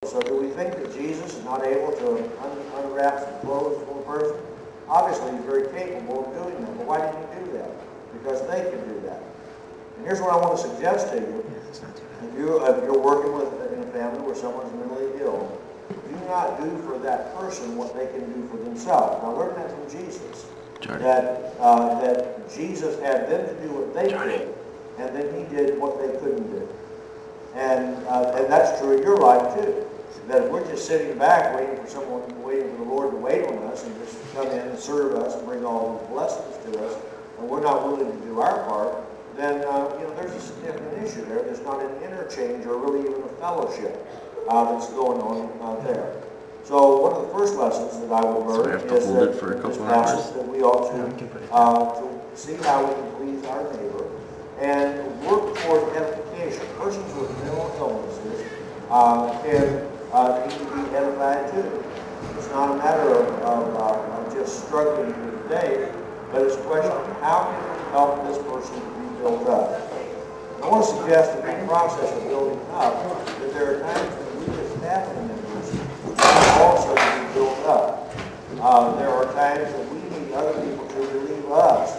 So do we think that Jesus is not able to unwrap some clothes from a person? Obviously, he's very capable of doing that. But why did he do that? Because they can do that. And here's what I want to suggest to you. If you're working in a family where someone's mentally ill, do not do for that person what they can do for themselves. Now, learn that from Jesus. That Jesus had them to do what they could, and then he did what they couldn't do. And that's true in your life too. That if we're just sitting back waiting for the Lord to wait on us and just come in and serve us and bring all these blessings to us, and we're not willing to do our part, then there's a significant issue there. There's not an interchange or really even a fellowship that's going on there. So one of the first lessons that I would learn is that in this passage that we ought to see how we can please our neighbor and work toward edification. Persons with mental illnesses need to be edified too. It's not a matter of just struggling through the day, but it's a question of how can we help this person to be built up. I want to suggest that in the process of building up, that there are times when we as family members also to be built up. There are times that we need other people to relieve us.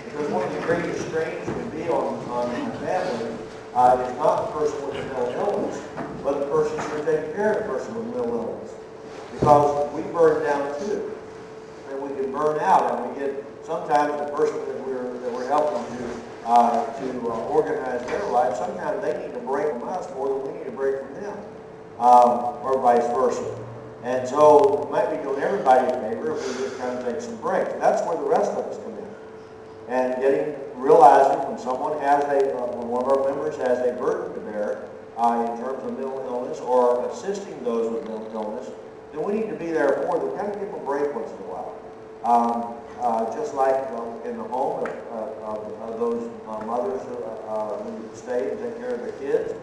Because one of the greatest strains can be on a family is not the person with a mental illness, but the person who's taking care of the person with mental illness. Because we burn down too. And we can burn out, and we get sometimes the person that we're helping to organize their life, sometimes they need a break from us more than we need a break from them, or vice versa. And so it might be doing everybody a favor if we just kind of take some breaks. That's where the rest of us come in. And realizing when when one of our members has a burden to bear in terms of mental illness or assisting those with mental illness, then we need to be there for them. Kind of give them a break once in a while. Just like in the home of those mothers who stay and take care of their kids.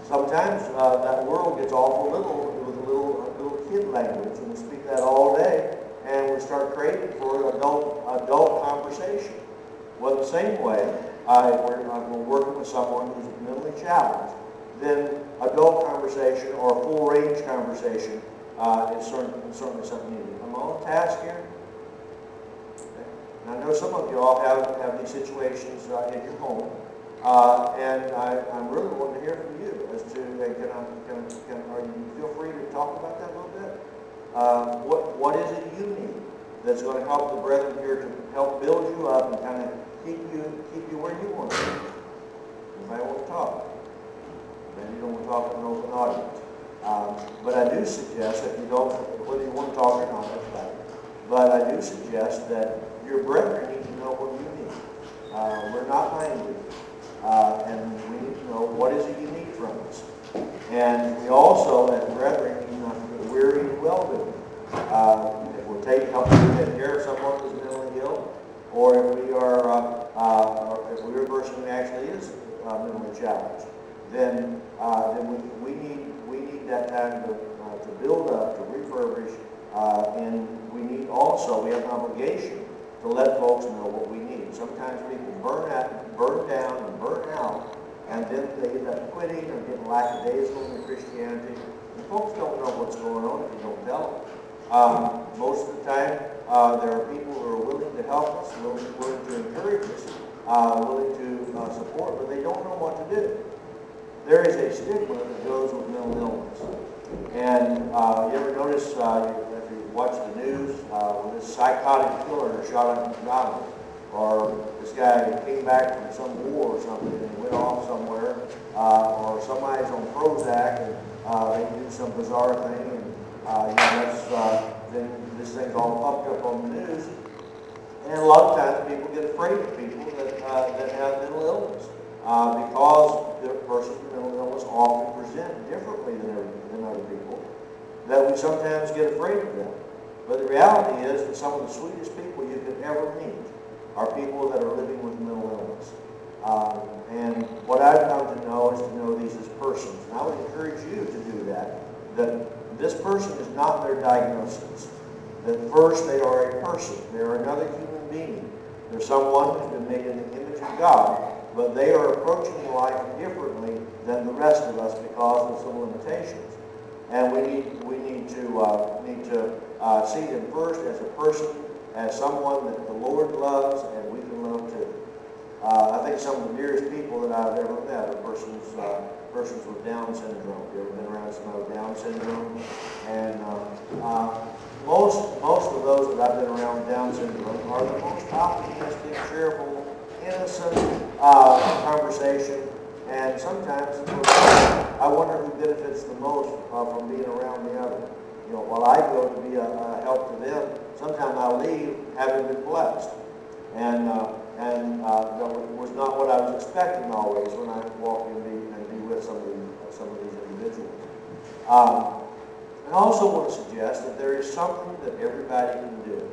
Sometimes that world gets awful little with a little kid language, and we speak that all day, and we start craving for adult conversation. Well, the same way, if we're working with someone who's mentally challenged, then adult conversation or full-range conversation is certainly something needed. Am I on task here? I know some of you all have these situations in your home, and I'm really wanting to hear from you as to, are you feel free to talk about that a little bit? What is it you need that's going to help the brethren here to help build you up and kind of keep you where you want to be? Anybody want to talk? Maybe you don't want to talk in an open audience. But I do suggest that whether you want to talk or not, that's fine. But I do suggest that your brethren need to know what you need. We're not language. And we need to know what is it you need from us. And we also, as brethren, need not to get weary in well-doing. If we're helping to take care of someone who's mentally ill, or if we are, if we're a person who actually is mentally challenged, then we need that time to build up, to refurbish, and we have an obligation to let folks know what we need. Sometimes people burn down and burn out, and then they end up quitting or getting lackadaisical in their Christianity. And folks don't know what's going on if you don't tell them. Most of the time, there are people who are willing to help us, willing to encourage us, willing to support, but they don't know what to do. There is a stigma that goes with mental illness. And you ever notice, if you watch the news, when this psychotic killer shot up McDonald's, or this guy came back from some war or something and went off somewhere, or somebody's on Prozac and they do some bizarre thing, and then this thing's all pumped up on the news. And a lot of times people get afraid of people that have mental illness because the persons with mental illness often present differently than other people, that we sometimes get afraid of them. But the reality is that some of the sweetest people you could ever meet are people that are living with mental illness. And what I've come to know is to know these as persons. And I would encourage you to do that this person is not their diagnosis. That first they are a person. They are another human being. They're someone who's been made in the image of God, but they are approaching life differently than the rest of us because of some limitations. And we need to see them first as a person, as someone that the Lord loves and we can love too. I think some of the dearest people that I've ever met are persons with Down syndrome. You ever been around someone with Down syndrome? And most of those that I've been around with Down syndrome are the most optimistic, cheerful, innocent conversation. And sometimes I wonder who benefits the most from being around the other. You know, while I go to be a help to them, sometimes I leave having been blessed. And that was not what I was expecting always when I walk in and be with some of these individuals. I also want to suggest that there is something that everybody can do.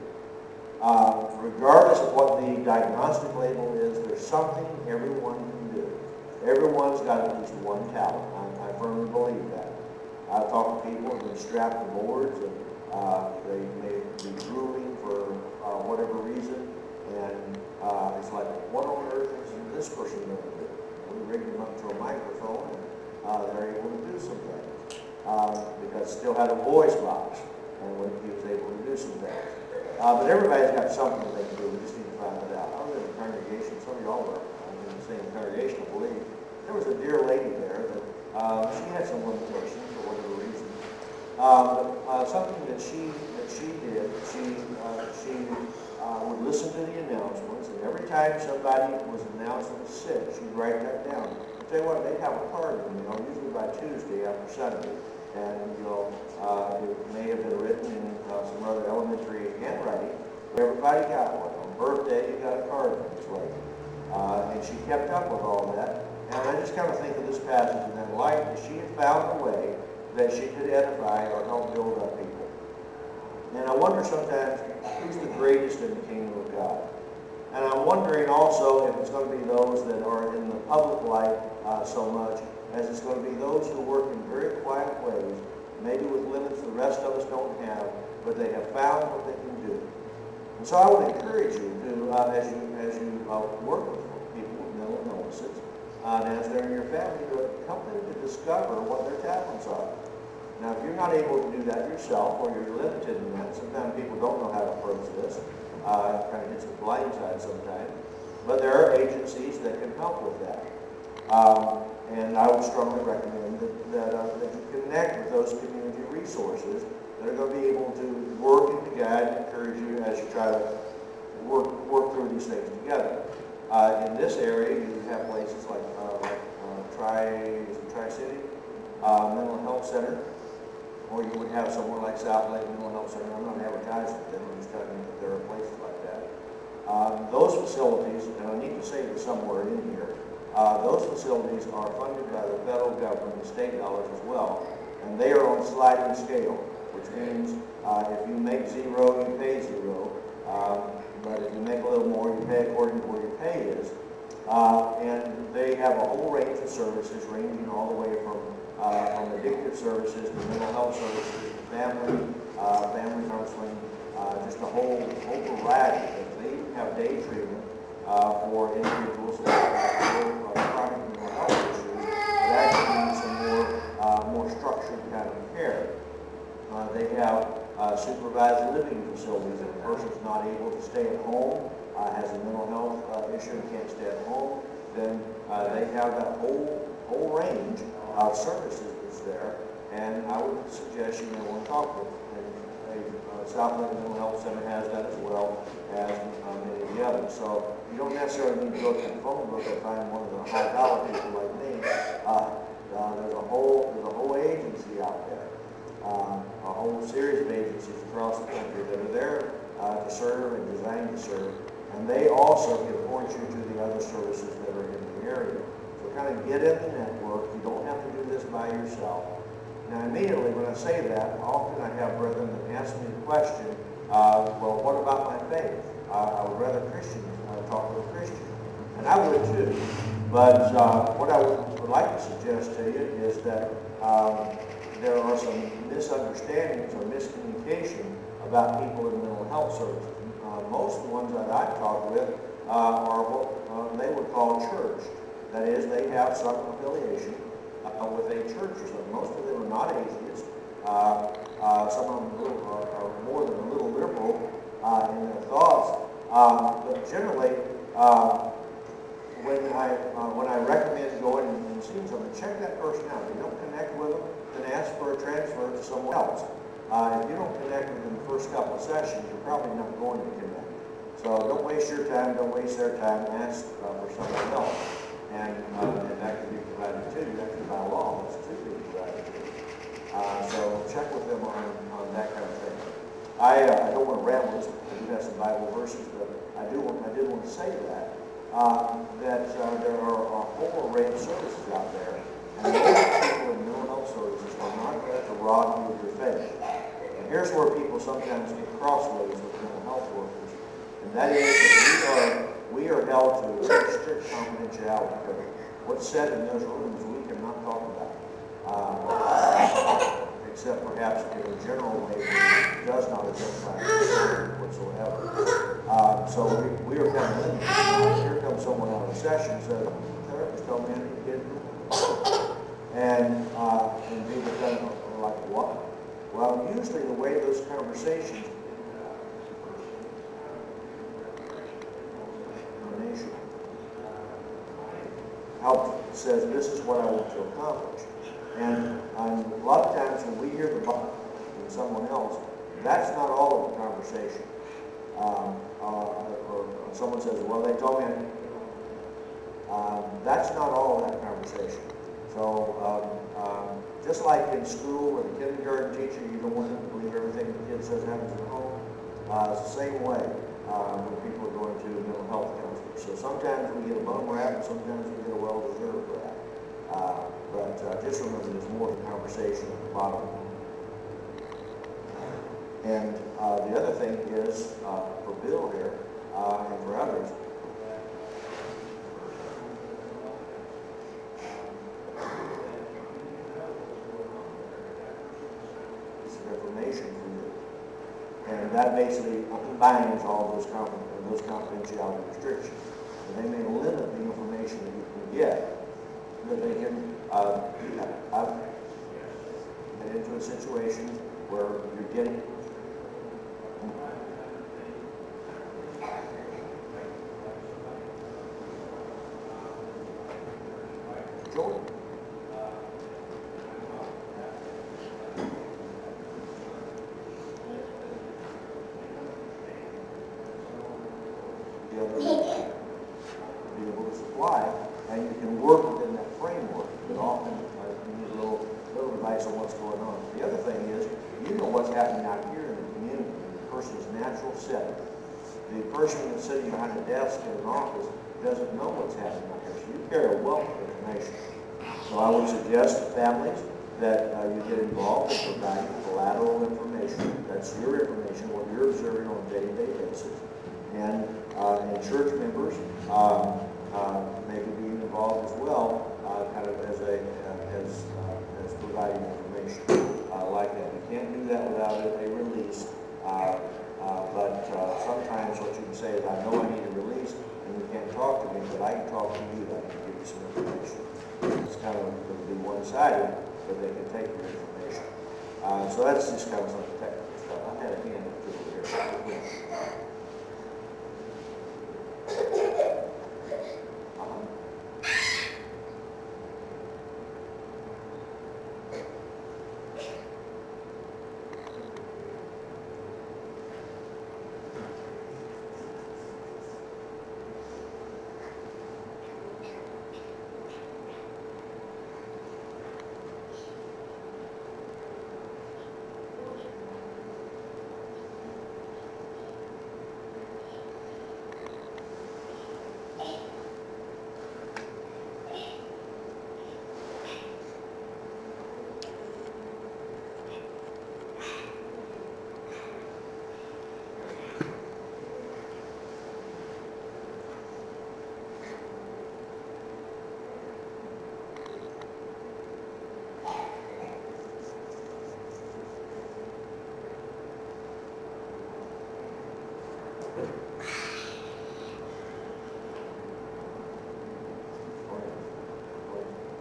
Regardless of what the diagnostic label is, there's something everyone can do. Everyone's got at least one talent. I firmly believe that. I've talked to people who've been strapped to boards and they may be drooling for whatever reason, and it's like, what on earth is this person going to do? We rigged them up to a microphone and they're able to do some things because it still had a voice box and when he was able to do some things. But everybody's got something they can do. We just need to find it out. I was in a congregation, some of y'all were in the same congregation, I believe. There was a dear lady there that she had some limitations for whatever reason. Something that she did, she would listen to the announcements, and every time somebody was announced that was sick, she'd write that down. I'll tell you what, they'd have a card in the mail, usually by Tuesday after Sunday, and it may have been written in some other elementary handwriting. Everybody got one. On birthday, you got a card from this lady. And she kept up with all that. And I just kind of think of this passage in that light, that she had found a way that she could edify or help build up people. And I wonder sometimes, who's the greatest in the kingdom of God? And I'm wondering also if it's going to be those that are in the public light so much, as it's going to be those who work in very quiet ways, maybe with limits the rest of us don't have, but they have found what they can do. And so I would encourage you to, as you work with people with mental illnesses, and as they're in your family, to help them to discover what their talents are. Now, if you're not able to do that yourself, or you're limited in that, sometimes people don't know how to approach this. It kind of hits the blind side sometimes. But there are agencies that can help with that. And I would strongly recommend that you connect with those community resources that are going to be able to work and to guide and encourage you as you try to work through these things together. In this area, you have places like Tri-City Mental Health Center, or you would have somewhere like South Lake Mental Health Center. I'm not advertising them, I'm just telling you that there are places like that. Those facilities, and I need to say this somewhere in here, those facilities are funded by the federal government and state dollars as well, and they are on sliding scale, which means if you make zero, you pay zero. But if you make a little more, you pay according to where your pay is. And they have a whole range of services ranging all the way from addictive services to mental health services to family counseling, just a whole variety of things. They even have day treatment for individuals that have chronic mental health issues that actually need some more structured kind of care. They have supervised living facilities. If a person's not able to stay at home, has a mental health issue and can't stay at home, then they have that whole range of services that's there. And I would suggest you may want to talk with them. South Lake Mental Health Center has that as well as many of the others. So you don't necessarily need to go to the phone book and find one of the high-dollar people like me. There's a whole agency out there. A whole series of agencies across the country that are there to serve and designed to serve. And they also can point you to the other services that are in the area. So kind of get in the network. You don't have to do this by yourself. Now immediately when I say that, often I have brethren that ask me the question, well, what about my faith? I would rather Christians talk to a Christian. And I would too. But what I would like to suggest to you is that there are some misunderstandings or miscommunication about people in mental health services. Most of the ones that I've talked with are what they would call church. That is, they have some affiliation with a church or something. Most of them are not atheists. Some of them are more than a little liberal in their thoughts. But generally, when I recommend going and seeing someone, check that person out. If you don't connect with them, then ask for a transfer to someone else. If you don't connect with them the first couple of sessions, you're probably not going to connect. So don't waste your time, don't waste their time, ask for someone else. And that can be provided too. Actually, by law, that's to be provided too. So check with them on that kind of thing. I don't want to ramble. I do have some Bible verses, but I did want to say that there are a whole array of services out there, and most people in mental health services are not going to rob you of your faith. And here's where people sometimes get crossways with mental health workers, and that is that we are held to very strict confidentiality. What's said in those rooms we cannot talk about, except perhaps in a general way that does not identify whatsoever. So we are kind of limited. Here comes someone out of a session and says, "Therapist told me I need to get and people kind of are like, what? Well, usually the way those conversations says, this is what I want to accomplish. And a lot of times when we hear the Bible from someone else, that's not all of the conversation. Or someone says, well, they told me, that's not all of that conversation. So just like in school with a kindergarten teacher, you don't want them to believe everything the kid says happens at home. It's the same way when people are going to mental health counselors. So sometimes we get a bum rap and sometimes we get a well-deserved rap. But just remember there's more to the conversation at the bottom. And the other thing is, for Bill here, and for others, it's information for you. And that basically binds all those confidentiality restrictions. And they may limit the information that you can get, that they can, I've been into a situation where you're getting Jordan. Be able to supply, and you can work within that framework, but often you need a little advice on what's going on. The other thing is, you know what's happening out here in the community, in the person's natural setting. The person that's sitting behind a desk in an office doesn't know what's happening out here, so you carry a wealth of information. So I would suggest to families that you get involved in providing collateral information. That's your information, what you're observing on a day-to-day basis. And church members maybe being involved as well, kind of as providing information like that. You can't do that without a release. But sometimes what you can say is, I know I need a release, and you can't talk to me, but I can talk to you, I can give you some information. It's kind of going to be one-sided, but they can take your information. So that's just kind of some technical stuff. I had a hand up to it here.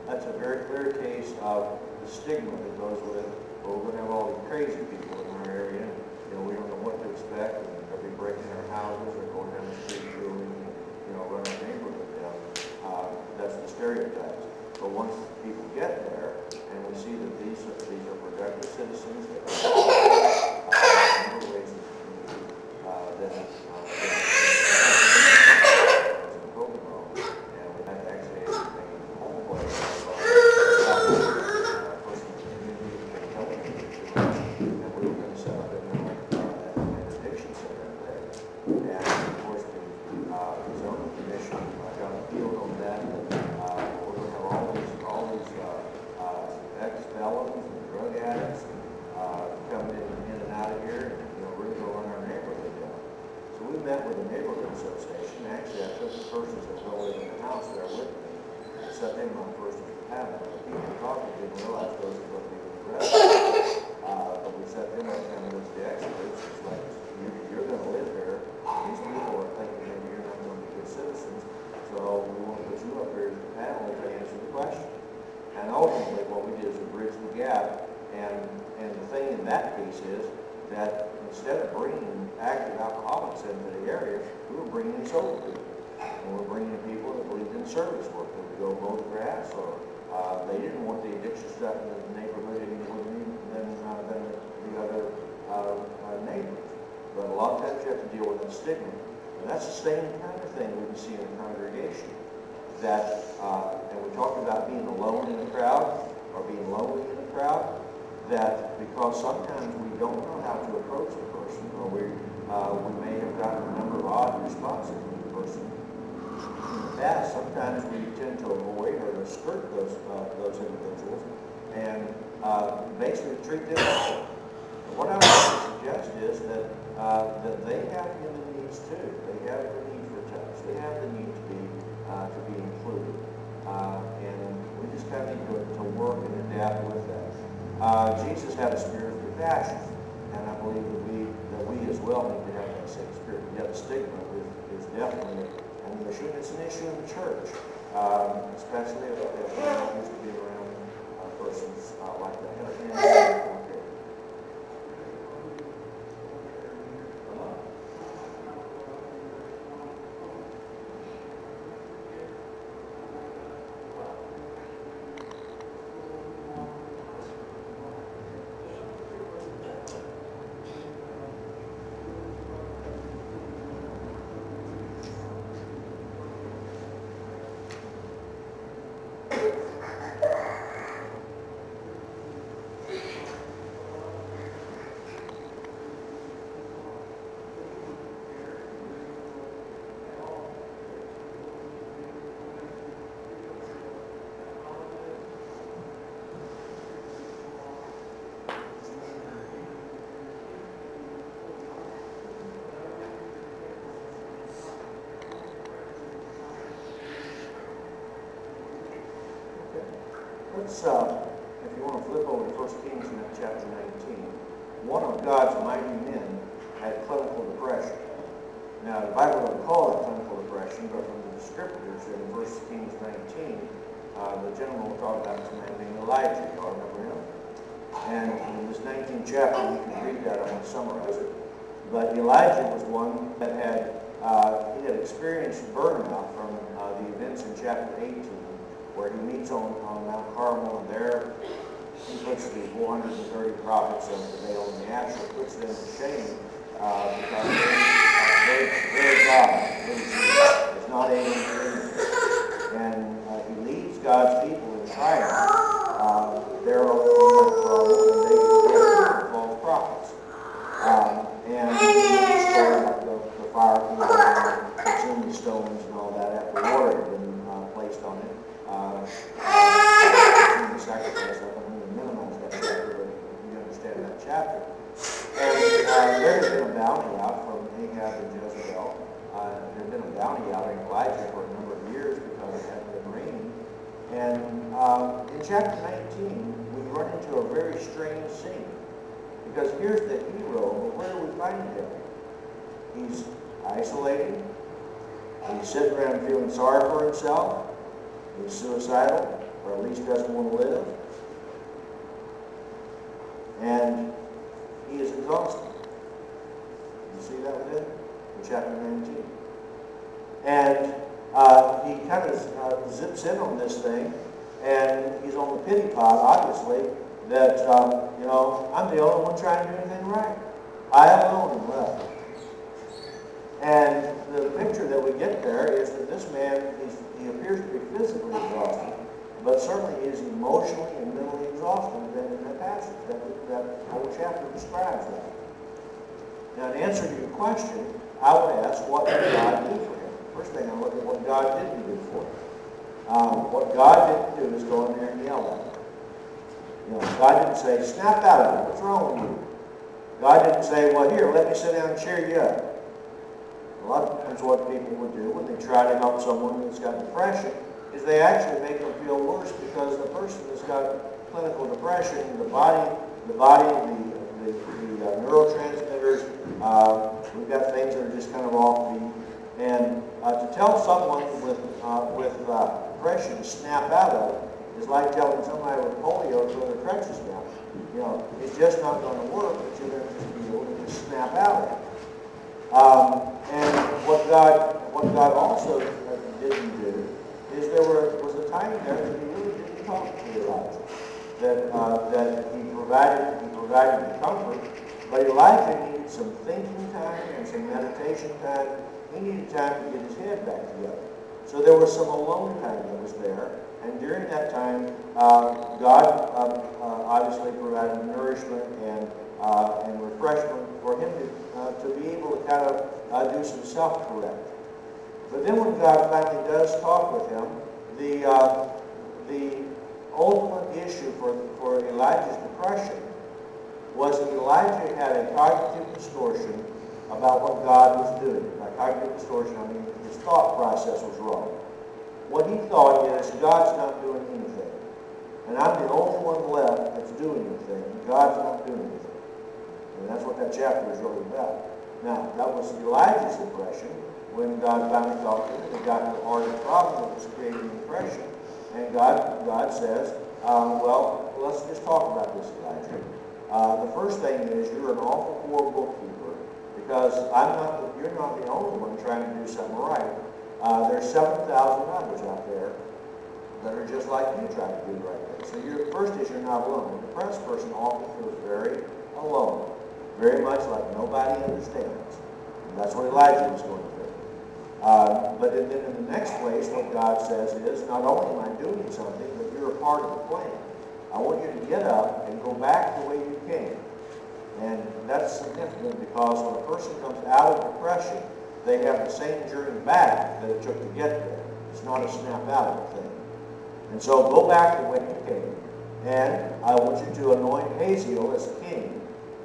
That's a very clear case of the stigma that goes with it. But we're going to have all set them on first as the panel. The people talking didn't realize those were going to be the rest. But we set them up kind of as the experts. It's like, you're going to live here. These people are thinking maybe you're not going to be good citizens. So we want to put you up here as the panel to answer the question. And ultimately, what we did is we bridged the gap. And the thing in that case is that instead of bringing active alcoholics into the area, we were bringing in sober people. And we're bringing people that believed in service work, that would go mow the grass, or they didn't want the addiction stuff in the neighborhood any more than the other neighbors. But a lot of times you have to deal with that stigma. And that's the same kind of thing we can see in the congregation. That, and we talked about being alone in the crowd, or being lonely in the crowd, that because sometimes we don't know how to approach the person, or we may have gotten a number of odd responses from the person. In the past, sometimes we tend to avoid or to skirt those individuals and basically treat them well. What I would suggest is that they have human needs too. They have the need for touch. They have the need to be included. And we just kind of need to work and adapt with that. Jesus had a spirit of compassion, and I believe that we as well need to have that same spirit. Yet the stigma is definitely an issue. It's an issue in the church, especially if we used to be around persons like that. Let's, if you want to flip over to 1 Kings chapter 19, one of God's mighty men had clinical depression. Now, the Bible doesn't call it clinical depression, but from the descriptors in 1 Kings 19, the gentleman will talk about this man named Elijah. You all remember him? And in this 19th chapter, you can read that. I won't summarize it. But Elijah was one that had experienced burnout from the events in chapter 18, where he meets on Mount Carmel, and there he puts the 430 prophets of the Baal and the Asherah, puts them to shame because their God is not able to lead them. And he leads God's people in triumph there on Mount Carmel, and they are false prophets. And he destroyed the fire consumed the stones and all that after water had been placed on it. The sacrifice, I don't want to minimize that chapter, but you understand that chapter. And there had been a bounty out from Ahab and Jezebel. There had been a bounty out on Elijah for a number of years because it hadn't been raining. And in chapter 19, we run into a very strange scene. Because here's the hero, but where do we find him? He's isolated. He's sitting around feeling sorry for himself. He's suicidal, or at least doesn't want to live. And he is exhausted. You see that with him in chapter 19. And he kind of zips in on this thing, and he's on the pity pot, obviously, that, I'm the only one trying to do anything right. I alone am left. And the picture that we get there is that this man, he appears to be physically exhausted, but certainly he is emotionally and mentally exhausted in that passage. That whole chapter describes that. Now, in answer to your question, I would ask, what did God do for him? First thing, I look at what God didn't do for him. What God didn't do is go in there and yell at him. God didn't say, snap out of it. What's wrong with you? God didn't say, well, here, let me sit down and cheer you up. A lot of times what people would do when they try to help someone that's got depression is they actually make them feel worse because the person has got clinical depression, the body, the neurotransmitters, we've got things that are just kind of offbeat. And to tell someone with depression to snap out of it is like telling somebody with polio to throw their crutches down. You know, it's just not going to work, but you're going to just be able to just snap out of it. And what God also didn't do is there was a time there that he really didn't talk to Elijah. That he provided the comfort, but Elijah needed some thinking time and some meditation time. He needed time to get his head back together. So there was some alone time that was there, and during that time, God obviously provided nourishment and refreshment for him to be able to kind of do some self-correct. But then when God finally does talk with him, the ultimate issue for Elijah's depression was that Elijah had a cognitive distortion about what God was doing. By cognitive distortion, I mean his thought process was wrong. What he thought is, God's not doing anything. And I'm the only one left that's doing anything. God's not doing anything. And that's what that chapter is really about. Now, that was Elijah's depression. When God finally talked to him, he got to the heart of the problem that was creating depression. And God says, well, let's just talk about this, Elijah. The first thing is you're an awful poor bookkeeper because you're not the only one trying to do something right. There's 7,000 others out there that are just like you trying to do the right thing. So first is you're not alone. A depressed person often feels very alone, very much like nobody understands. And that's what Elijah was going through. But then in the next place, what God says is, not only am I doing something, but you're a part of the plan. I want you to get up and go back the way you came. And that's significant because when a person comes out of depression, they have the same journey back that it took to get there. It's not a snap out of the thing. And so go back the way you came. And I want you to anoint Hazael as king.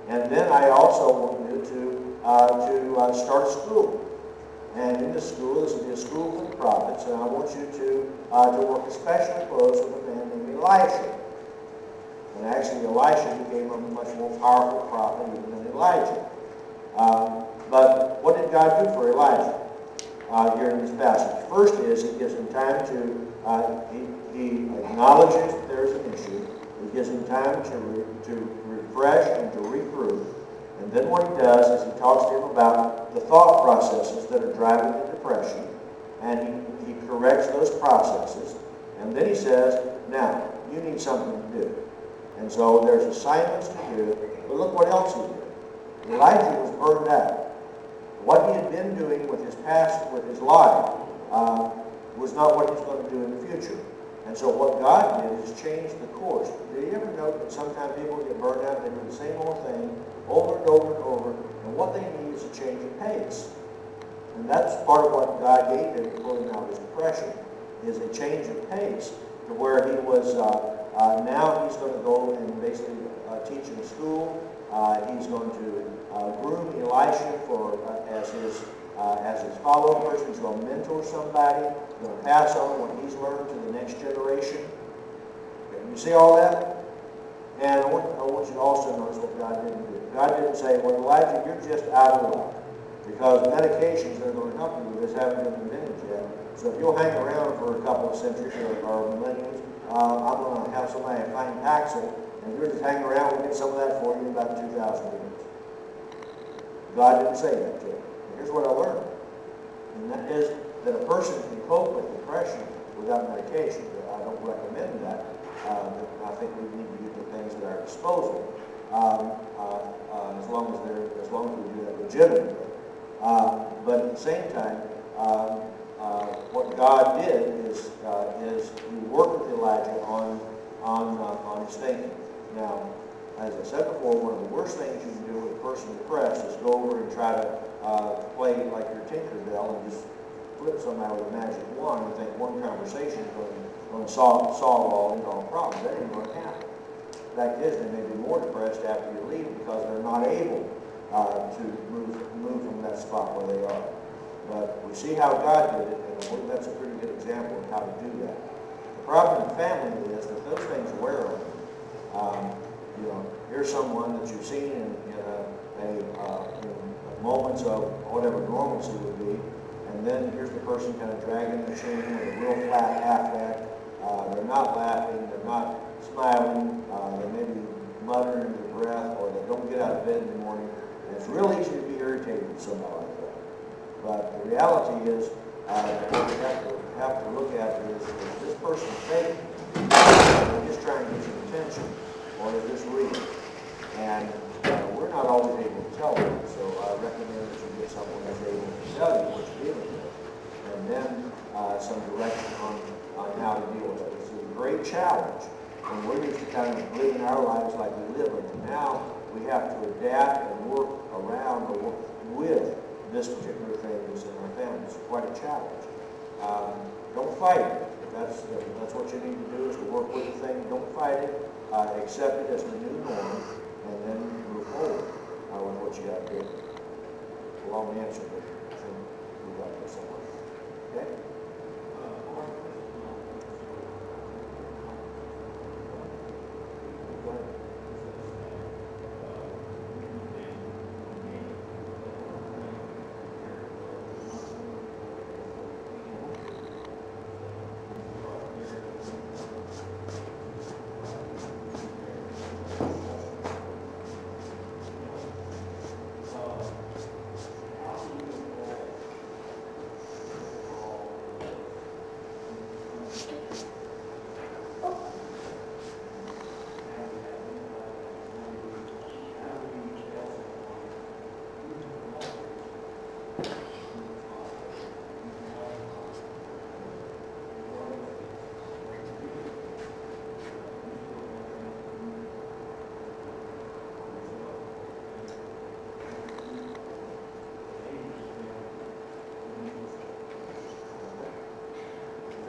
And then I also want you to start a school. And in the school, this will be a school for the prophets, and I want you to work especially close with a man named Elisha. And actually, Elisha became a much more powerful prophet even than Elijah. But what did God do for Elijah here in this passage? First is, he gives him time to, he acknowledges that there's an issue. He gives him time to refresh and to regroup. And then what he does is he talks to him about the thought processes that are driving the depression, and he corrects those processes. And then he says, now, you need something to do. And so there's assignments to do, but look what else he did. Elijah was burned out. What he had been doing with his past, with his life, was not what he's going to do in the future. And so what God did is change the course. Do you ever note that sometimes people get burned out, they do the same old thing over and over and over, and what they need is a change of pace. And that's part of what God gave him to pull him out of his depression, is a change of pace to where he was, now he's going to go and basically teach in school. He's going to groom Elisha as his follower person. He's going to mentor somebody. He's going to pass on what he's learned to the next generation. Okay, you see all that? And I want you to also notice what God didn't do. God didn't say, well, Elijah, you're just out of luck. Because medications that are going to help you with this haven't been invented yet. So if you'll hang around for a couple of centuries or millenniums, I'm going to have somebody find Paxil, and if you're just hanging around, we'll get some of that for you in about 2,000 years. God didn't say that to him. Here's what I learned. And that is that a person can cope with depression without medication. I don't recommend that. I think we need to get the things at our disposal, as long as we do that legitimately. But at the same time, what God did is He worked with Elijah on his thinking. Now, as I said before, one of the worst things you can do with a person depressed is go over and try to play like your Tinkerbell and just flip somebody with a magic wand and think one conversation is going to solve all problems. That ain't going to happen. The fact is, they may be more depressed after you leave because they're not able to move from that spot where they are. But we see how God did it, and I believe that's a pretty good example of how to do that. The problem in the family is that those things wear on you. You know, here's someone that you've seen in moments of whatever normalcy would be, and then here's the person kind of dragging their chin with a real flat affect. They're not laughing, they're not smiling, they may be muttering under their breath, or they don't get out of bed in the morning. And it's real easy to be irritated with somebody like that. But the reality is, what we have to look at is this person faking? They're just trying to get your attention, or is this real? And we're not always able to tell them, so I recommend that you get someone who's able to tell you what you're dealing with, and then some direction on how to deal with it. It's a great challenge, and we're used to kind of living our lives like we live, and now we have to adapt and work around or work with this particular thing that's in our family. It's quite a challenge. Don't fight it. If that's what you need to do, is to work with the thing. Don't fight it. Accept it as the new norm, and then move forward with what you got to do. Long answer, but I think we got there somewhere. Okay? Go ahead.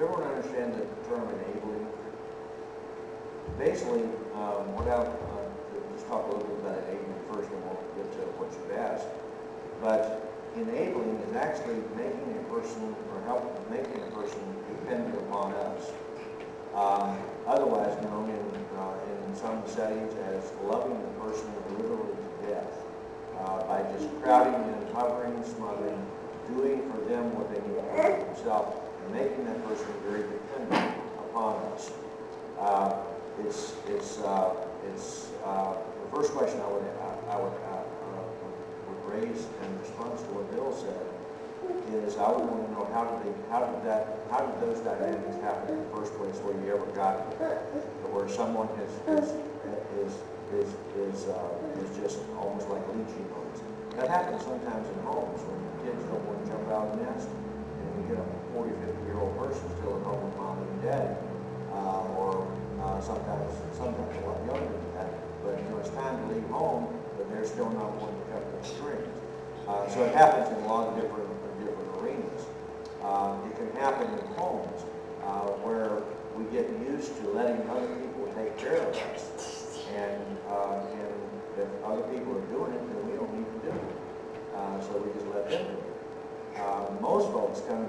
Does everyone understand the term enabling? Basically, just talk a little bit about enabling first, and we'll get to what you've asked. But enabling is actually making a person, or making a person dependent upon us. Otherwise known in some settings as loving the person literally to death, by just crowding in, hovering, smothering, doing for them what they need to do for themselves, and making that person very dependent upon us. The first question I would raise in response to what Bill said is I would want to know how did those dynamics happen in the first place, where you ever got where someone is just almost like leeching on us. That happens sometimes in homes when kids don't want to jump out of the nest, and you get a 40, 50-year-old person still at home with mom and dad, or sometimes a lot younger than that. But it's time to leave home, but they're still not wanting to cut the strings. So it happens in a lot of different arenas. It can happen in homes where we get used to letting other people take care of us, and if other people are doing it, then we don't need to do it. So we just let them do it. Most folks kind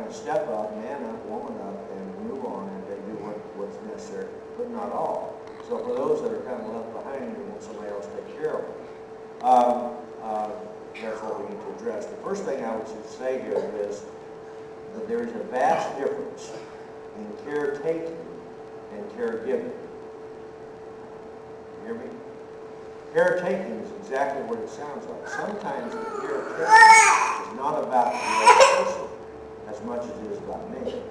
of step up, man up, woman up, and move on, and they do what's necessary, but not all. So for those that are kind of left behind, we want somebody else to take care of them. That's what we need to address. The first thing I would say here is that there is a vast difference in caretaking and caregiving. You hear me? Caretaking is exactly what it sounds like. Sometimes the caretaking is not about the other person as much as it is about me.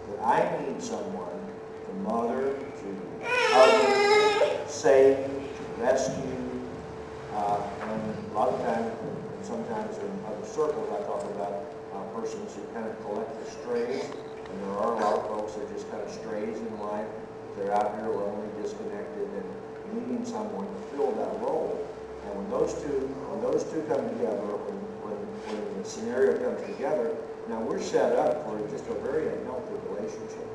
That I need someone to mother, to hug, save, to rescue, and a lot of times, and sometimes in other circles, I talk about persons who kind of collect the strays, and there are a lot of folks that are just kind of strays in life. They're out here lonely, disconnected, and needing someone to fill that role. And when those two come together, when the scenario comes together, now we're set up for just a very unhealthy relationship.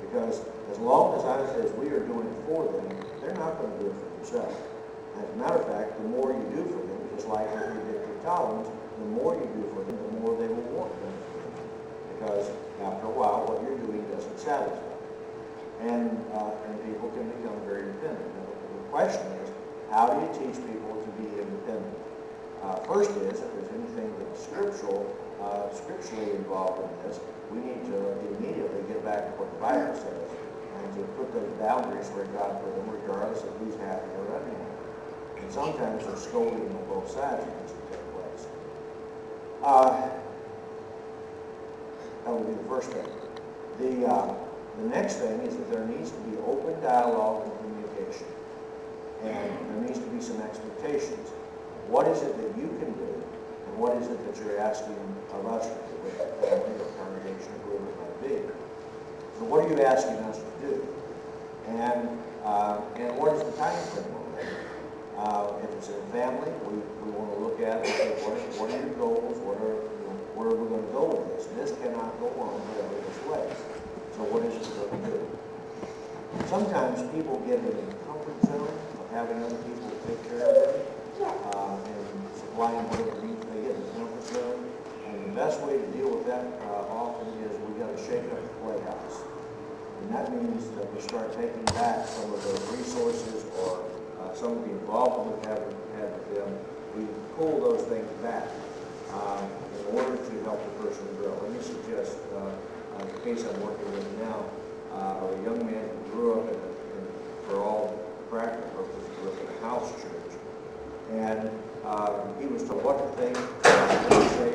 Because as long as we are doing it for them, they're not going to do it for themselves. As a matter of fact, the more you do for them, just like with your addictive tolerance, the more you do for them, the more they will want them to do. Because after a while, what you're doing doesn't satisfy. And people can become very dependent. Now, the question is, how do you teach people to be independent? First is, if there's anything that's scripturally involved in this, we need to immediately get back to what the Bible says and to put those boundaries where God put them, regardless of who's happy or unhappy. And sometimes there's scolding on both sides that needs to take place. That would be the first thing. The next thing is that there needs to be open dialogue and communication. And there needs to be some expectations. What is it that you can do, and what is it that you're asking of us to do with that family or congregation or whoever it might be? So what are you asking us to do? And what is the time frame on that? If it's in a family, we want to look at it and say, what are your goals? Where are we going to go with this? This cannot go on whatever this way. So what is it we're going to do? Sometimes people get in the comfort zone of having other people take care of them and supplying whatever needs they get in the comfort zone. And the best way to deal with that often is we've got to shake up the playhouse. And that means that we start taking back some of those resources or some of the involvement we've had with them. We pull those things back in order to help the person grow. Let me suggest the case I'm working with now, a young man who grew up for all practical purposes, grew up in a house church. And he was told what to think, what to say.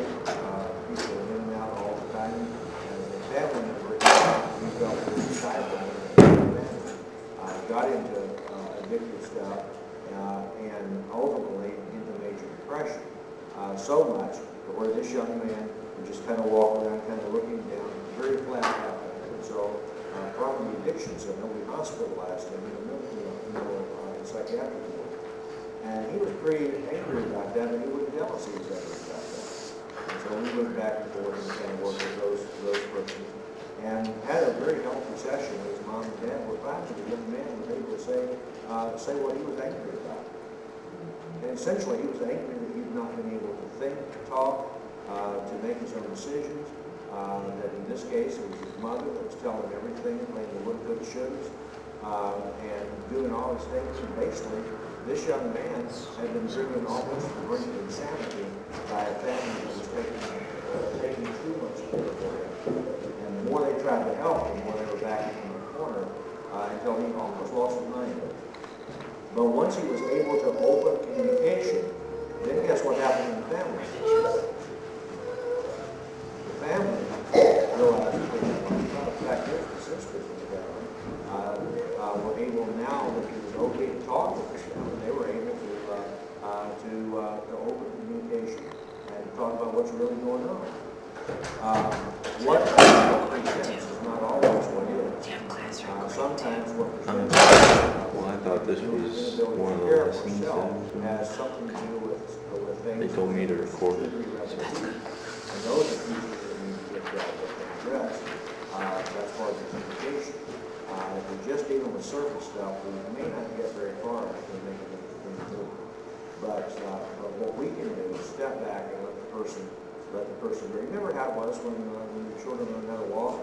People were in and out all the time. And as a family member, he felt very sidelined. Got into addictive stuff and ultimately into major depression. So much where this young man would just kind of walk around, kind of looking down, very flat out there. And so from the addiction center, we hospitalized him in a psychiatric ward. And he was pretty angry about that, and he wouldn't tell us he was angry about that. And so we went back and forth and kind of worked with those persons. And had a very healthy session with his mom and dad, where finally the young man was able to say what he was angry about. And essentially, he was angry that he'd not been able to think, talk, to make his own decisions. That in this case, it was his mother that was telling him everything, playing the would, could, shoulds, and doing all his things. And basically, this young man had been driven almost to the brink of insanity by a family that was taking too much care of him. And the more they tried to help him, the more they were backing him in the corner until he almost lost his mind. But once he was able to open communication, then guess what happened in the family? The family realized that in fact, there's the sisters in the family were able now that it was okay to talk with this family. They were able to open communication and talk about what's really going on. What presents is not always what is. Sometimes what presents well, I thought this was one of the lessons has something to do with things. they told me to record it. And those are issues that need to get addressed as far as the communication. If we're just dealing with surface stuff, we may not get very far in making things move. But what we can do is step back and let the person grow. Remember how it was when your children learned how to walk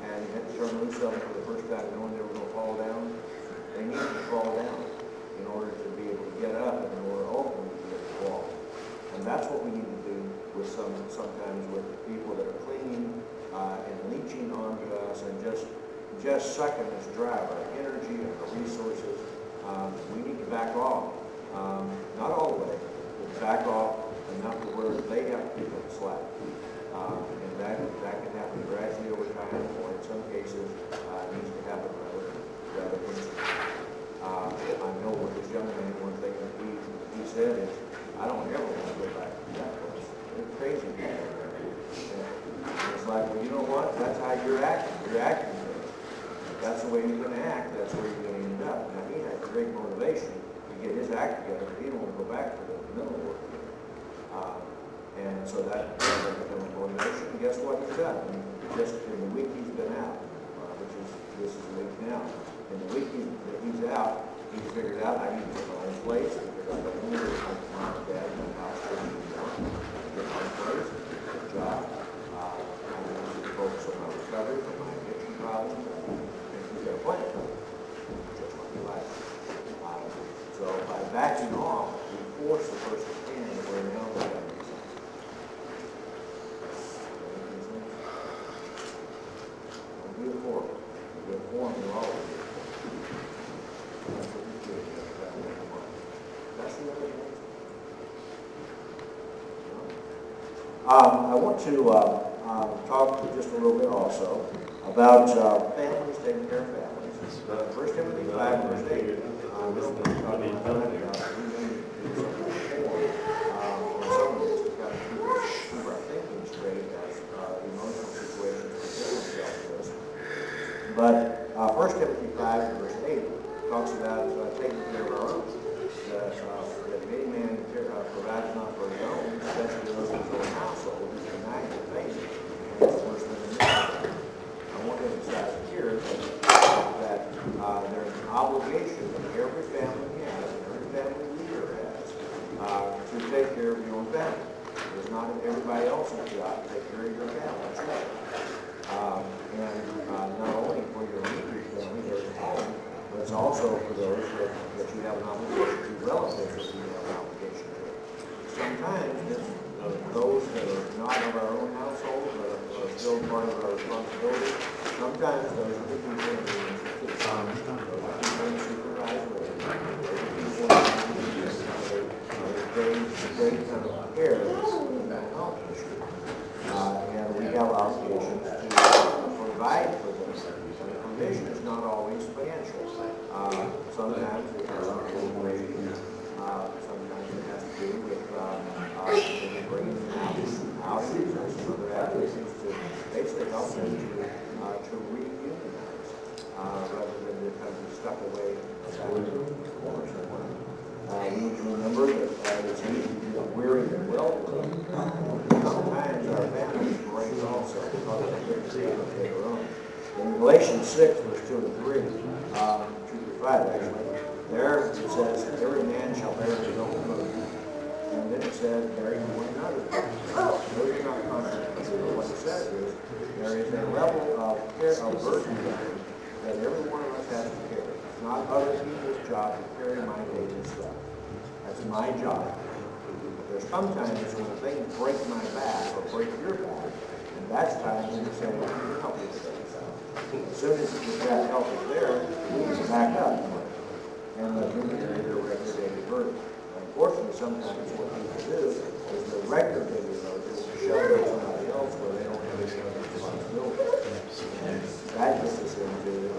and you had to turn loose of them for the first time knowing they were going to fall down? They needed to fall down in order to be able to get up and in order ultimately to be able to walk. And that's what we need to do with sometimes with people that are clinging and leeching onto us and just sucking us dry of our energy and our resources. We need to back off. Not all the way, but back off enough to where they have to pick up the slack. And that can happen gradually over time, or in some cases, needs to happen rather instantly. I know with this young man, one thing that he said is, I don't ever want to go back to that place. They're crazy people. And it's like, well, you know what? That's how you're acting. You're acting there. That's the way you're going to act. That's where you're going to end up. Now, he had great motivation to get his act together, but he didn't want to go back to the mental work. And so that became a motivation. And guess what he's done? Just in the week he's been out, this is the week now. In the week that he's out, he's figured out I need to get my own place. He figured out I don't need to come to mom and dad in my house. Get force the person's hand to wear an elbow. Don't do it for them. Do it for them, you're always good. That's what you do. That's the other thing. I want to talk just a little bit also about families, taking care of families. 1 Timothy 5, verse 8. But 1 Timothy 5, verse 8 talks about taking care of our own. That if any man provides not for his own, especially those of his own household, he's denying the faith, and it's worse than the iniquity. I want to emphasize here that there's an obligation that every family has, and every family leader has, to take care of your own family. It's not everybody else's job to take care of your family. That's right. And not only for your immediate family, there's a home, but it's also for those that you have an obligation to, relatives that you have an obligation to. Sometimes those that are not of our own household, but are still part of our responsibility, sometimes those are the people that we institute. Those are people in supervisory. Those are people they kind of care about health issues. And we have obligations to provide for them. And the provision is not always financial. Sometimes it has to do with sometimes it has to do with bringing them out and some other activities to basically help them to reunionize rather than to kind of be stuck away in the corner somewhere. We need to remember that it's easy to get weary and well. Sometimes our families break also because they're seeing what they are on. In Galatians 6, verse 2 and 3, 2 through 5 actually, there it says, every man shall bear his own load. And then it says, bearing one another's burden. Those are not contradictory. What it says is, there is a level of care, of burden that every one of us has to carry. It's not other people's job to carry my daily stuff. That's my job. There's sometimes when things break my back or break your back, and that's time when you say, well, you can help me with that. As soon as that help is there, we can back up and we can carry their regular daily burden. Unfortunately, sometimes what people do is the regular daily burden is to shove it to somebody else where they don't have any other responsibility. And that gets us into the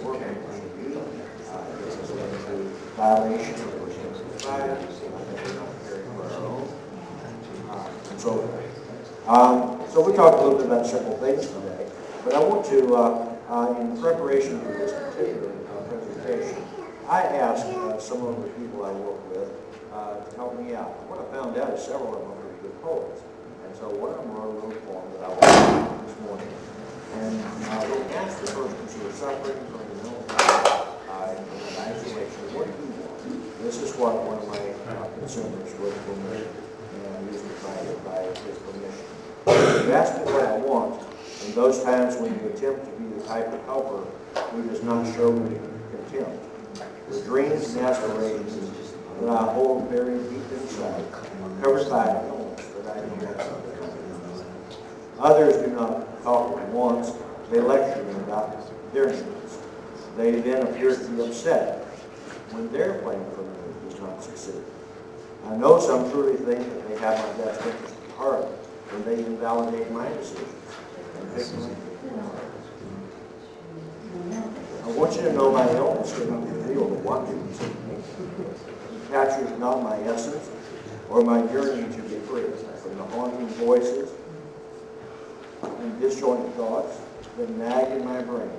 work should be, gets us into violation of the society, that we're not caring for our own, and so forth. So we talked a little bit about simple things today, but I want to, in preparation for this particular presentation, I asked some of the people I work with to help me out. What I found out is several of them are pretty good poets, and so one of them wrote a little poem that I will read this morning. And they asked the persons who are suffering from the mental health and isolation, what do you want? This is what one of my consumers wrote for me, and I usually by his permission. You ask me what I want, in those times when you attempt to be the type of helper who does not show me contempt. The dreams and aspirations that I hold buried deep inside, covered by an illness that I do not understand. Others do not talk at once. They lecture me about their needs. They then appear to be upset when their plan for me does not succeed. I know some truly think that they have my best interest at heart, and they invalidate my decisions and pick me. I want you to know my illness cannot reveal the wonders of me. It captures not my essence or my yearning to be free from the haunting voices and disjointed thoughts that nag in my brain.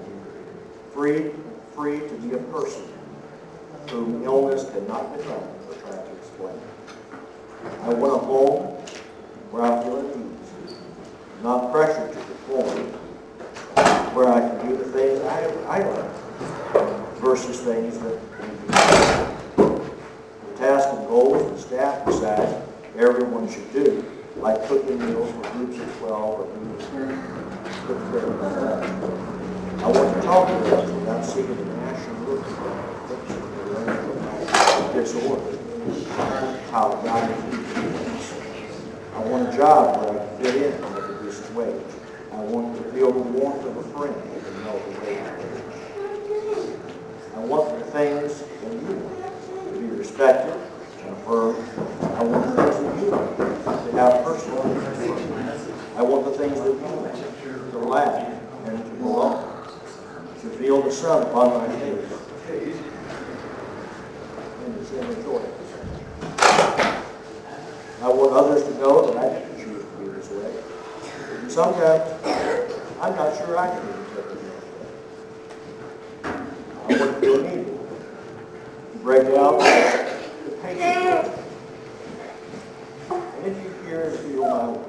Free to be a person whom illness cannot define or try to explain. I want a home where I feel at ease, not pressured to perform, where I can do the things I like versus things that the tasks and goals the staff decides everyone should do, like cooking meals for groups of 12 or groups of 15. I want to talk to them without seeking the national look at disorder. how God is using me. I want a job where I can fit in and make a decent wage. I want to feel the warmth of a friend and know the way I live. I want the things that you want to be respected and affirmed. I want the things that you want to have personal interest. I want the things that you want to laugh and to belong, to feel the sun upon my face, and to enjoy it. I want others to know that I didn't choose to be this way. And sometimes, I'm not sure I can even take it this way. I want to feel needed, to break out the patience. And if you hear and feel my